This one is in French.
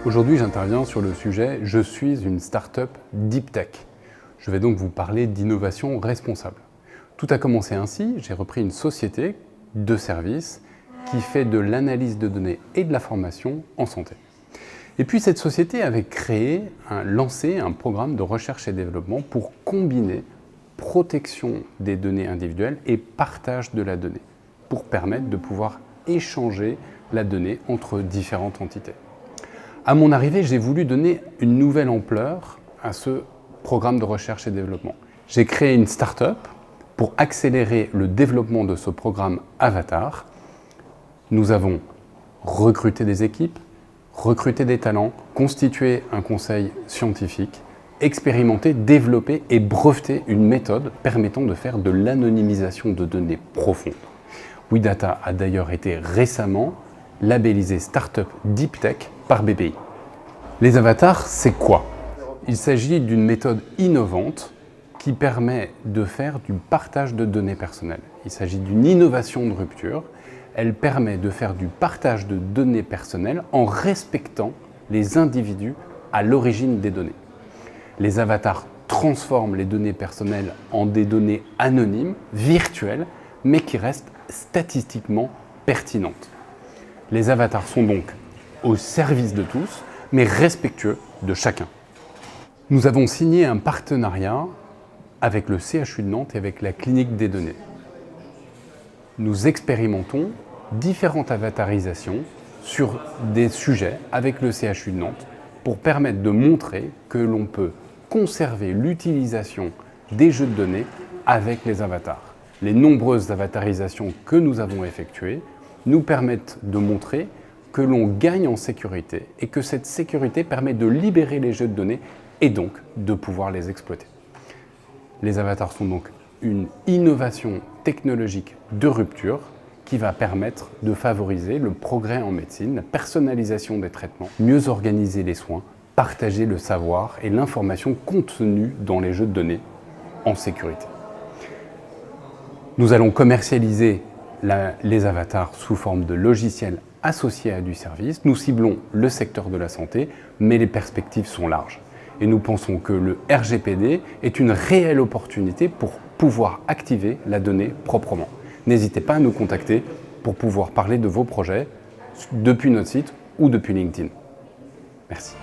Aujourd'hui, j'interviens sur le sujet « Je suis une start-up Deep Tech ». Je vais donc vous parler d'innovation responsable. Tout a commencé ainsi, j'ai repris une société de services qui fait de l'analyse de données et de la formation en santé. Et puis cette société avait lancé un programme de recherche et développement pour combiner protection des données individuelles et partage de la donnée, pour permettre de pouvoir échanger la donnée entre différentes entités. À mon arrivée, j'ai voulu donner une nouvelle ampleur à ce programme de recherche et développement. J'ai créé une start-up pour accélérer le développement de ce programme Avatar. Nous avons recruté des équipes, recruté des talents, constitué un conseil scientifique, expérimenté, développé et breveté une méthode permettant de faire de l'anonymisation de données profondes. WeData a d'ailleurs été récemment labellisé Startup Deep Tech par BPI. Les avatars, c'est quoi? Il s'agit d'une méthode innovante qui permet de faire du partage de données personnelles. Il s'agit d'une innovation de rupture. Elle permet de faire du partage de données personnelles en respectant les individus à l'origine des données. Les avatars transforment les données personnelles en des données anonymes, virtuelles, mais qui restent statistiquement pertinentes. Les avatars sont donc au service de tous, mais respectueux de chacun. Nous avons signé un partenariat avec le CHU de Nantes et avec la Clinique des données. Nous expérimentons différentes avatarisations sur des sujets avec le CHU de Nantes pour permettre de montrer que l'on peut conserver l'utilisation des jeux de données avec les avatars. Les nombreuses avatarisations que nous avons effectuées nous permettent de montrer que l'on gagne en sécurité et que cette sécurité permet de libérer les jeux de données et donc de pouvoir les exploiter. Les avatars sont donc une innovation technologique de rupture qui va permettre de favoriser le progrès en médecine, la personnalisation des traitements, mieux organiser les soins, partager le savoir et l'information contenue dans les jeux de données en sécurité. Nous allons commercialiser les avatars sous forme de logiciels associés à du service. Nous ciblons le secteur de la santé, mais les perspectives sont larges. Et nous pensons que le RGPD est une réelle opportunité pour pouvoir activer la donnée proprement. N'hésitez pas à nous contacter pour pouvoir parler de vos projets depuis notre site ou depuis LinkedIn. Merci.